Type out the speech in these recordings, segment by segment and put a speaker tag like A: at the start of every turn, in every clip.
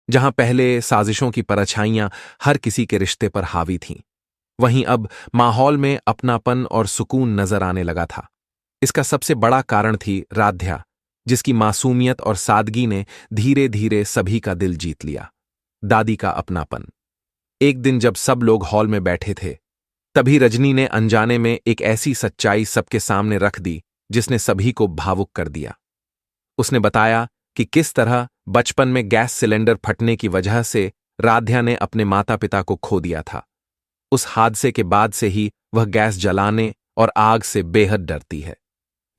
A: जहां पहले साजिशों की परछाइयां हर किसी के रिश्ते पर हावी थीं, वहीं अब माहौल में अपनापन और सुकून नजर आने लगा था। इसका सबसे बड़ा कारण थी राध्या, जिसकी मासूमियत और सादगी ने धीरे धीरे सभी का दिल जीत लिया। दादी का अपनापन। एक दिन जब सब लोग हॉल में बैठे थे, तभी रजनी ने अनजाने में एक ऐसी सच्चाई सबके सामने रख दी जिसने सभी को भावुक कर दिया। उसने बताया कि किस तरह बचपन में गैस सिलेंडर फटने की वजह से राध्या ने अपने माता पिता को खो दिया था। उस हादसे के बाद से ही वह गैस जलाने और आग से बेहद डरती है।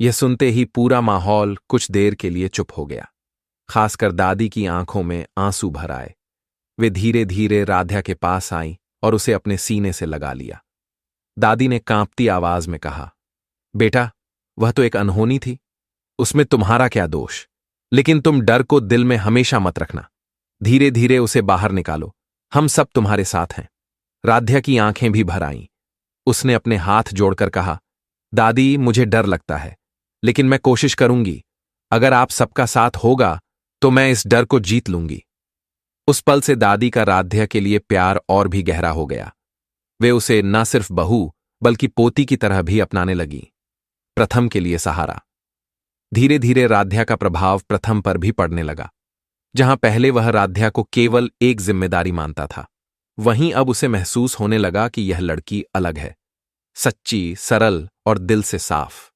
A: यह सुनते ही पूरा माहौल कुछ देर के लिए चुप हो गया। खासकर दादी की आंखों में आंसू भर आए। वे धीरे धीरे राध्या के पास आईं और उसे अपने सीने से लगा लिया। दादी ने कांपती आवाज में कहा, बेटा, वह तो एक अनहोनी थी, उसमें तुम्हारा क्या दोष। लेकिन तुम डर को दिल में हमेशा मत रखना। धीरे धीरे उसे बाहर निकालो, हम सब तुम्हारे साथ हैं। राध्या की आंखें भी भर आईं। उसने अपने हाथ जोड़कर कहा, दादी, मुझे डर लगता है, लेकिन मैं कोशिश करूंगी। अगर आप सबका साथ होगा तो मैं इस डर को जीत लूंगी। उस पल से दादी का राध्या के लिए प्यार और भी गहरा हो गया। वे उसे न सिर्फ बहू बल्कि पोती की तरह भी अपनाने लगी। प्रथम के लिए सहारा। धीरे धीरे राध्या का प्रभाव प्रथम पर भी पड़ने लगा। जहां पहले वह राध्या को केवल एक जिम्मेदारी मानता था, वहीं अब उसे महसूस होने लगा कि यह लड़की अलग है, सच्ची, सरल और दिल से साफ।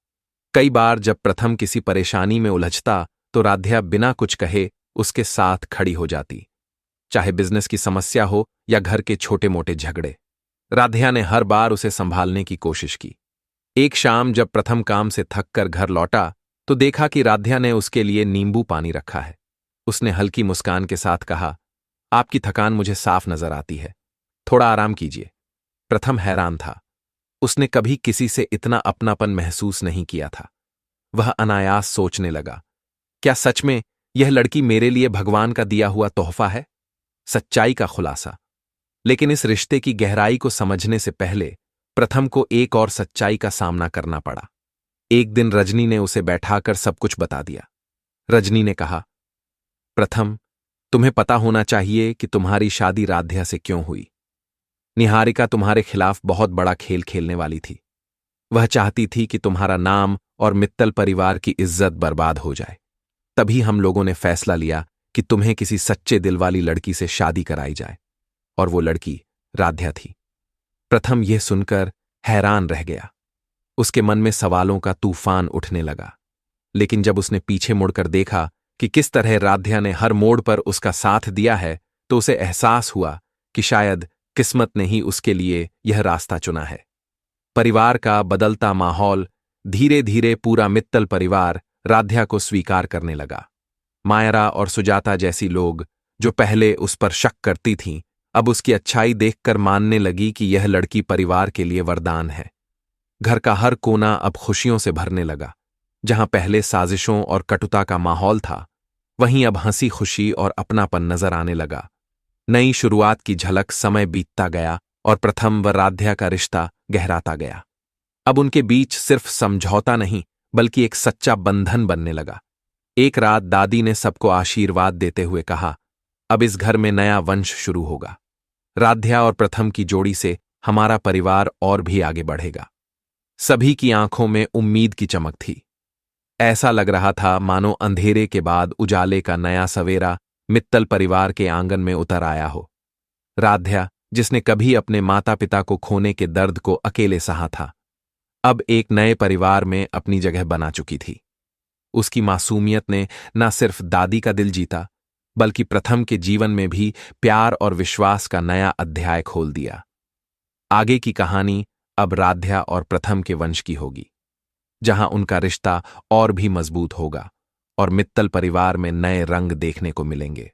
A: कई बार जब प्रथम किसी परेशानी में उलझता तो राध्या बिना कुछ कहे उसके साथ खड़ी हो जाती। चाहे बिजनेस की समस्या हो या घर के छोटे मोटे झगड़े, राध्या ने हर बार उसे संभालने की कोशिश की। एक शाम जब प्रथम काम से थक कर घर लौटा तो देखा कि राध्या ने उसके लिए नींबू पानी रखा है। उसने हल्की मुस्कान के साथ कहा, आपकी थकान मुझे साफ नजर आती है, थोड़ा आराम कीजिए। प्रथम हैरान था। उसने कभी किसी से इतना अपनापन महसूस नहीं किया था। वह अनायास सोचने लगा, क्या सच में यह लड़की मेरे लिए भगवान का दिया हुआ तोहफा है? सच्चाई का खुलासा। लेकिन इस रिश्ते की गहराई को समझने से पहले प्रथम को एक और सच्चाई का सामना करना पड़ा। एक दिन रजनी ने उसे बैठाकर सब कुछ बता दिया। रजनी ने कहा, प्रथम, तुम्हें पता होना चाहिए कि तुम्हारी शादी राध्या से क्यों हुई। निहारिका तुम्हारे खिलाफ बहुत बड़ा खेल खेलने वाली थी। वह चाहती थी कि तुम्हारा नाम और मित्तल परिवार की इज्जत बर्बाद हो जाए। तभी हम लोगों ने फैसला लिया कि तुम्हें किसी सच्चे दिल वाली लड़की से शादी कराई जाए, और वो लड़की राध्या थी। प्रथम यह सुनकर हैरान रह गया। उसके मन में सवालों का तूफान उठने लगा। लेकिन जब उसने पीछे मुड़कर देखा कि किस तरह राध्या ने हर मोड़ पर उसका साथ दिया है, तो उसे एहसास हुआ कि शायद किस्मत ने ही उसके लिए यह रास्ता चुना है। परिवार का बदलता माहौल। धीरे धीरे पूरा मित्तल परिवार राध्या को स्वीकार करने लगा। मायरा और सुजाता जैसी लोग, जो पहले उस पर शक करती थीं, अब उसकी अच्छाई देखकर मानने लगी कि यह लड़की परिवार के लिए वरदान है। घर का हर कोना अब खुशियों से भरने लगा। जहां पहले साजिशों और कटुता का माहौल था, वहीं अब हंसी खुशी और अपनापन नजर आने लगा। नई शुरुआत की झलक समय बीतता गया और प्रथम व राध्या का रिश्ता गहराता गया। अब उनके बीच सिर्फ समझौता नहीं, बल्कि एक सच्चा बंधन बनने लगा। एक रात दादी ने सबको आशीर्वाद देते हुए कहा, अब इस घर में नया वंश शुरू होगा। राध्या और प्रथम की जोड़ी से हमारा परिवार और भी आगे बढ़ेगा। सभी की आंखों में उम्मीद की चमक थी। ऐसा लग रहा था मानो अंधेरे के बाद उजाले का नया सवेरा मित्तल परिवार के आंगन में उतर आया हो। राध्या, जिसने कभी अपने माता पिता को खोने के दर्द को अकेले सहा था, अब एक नए परिवार में अपनी जगह बना चुकी थी। उसकी मासूमियत ने न सिर्फ दादी का दिल जीता, बल्कि प्रथम के जीवन में भी प्यार और विश्वास का नया अध्याय खोल दिया। आगे की कहानी अब राध्या और प्रथम के वंश की होगी, जहां उनका रिश्ता और भी मजबूत होगा और मित्तल परिवार में नए रंग देखने को मिलेंगे।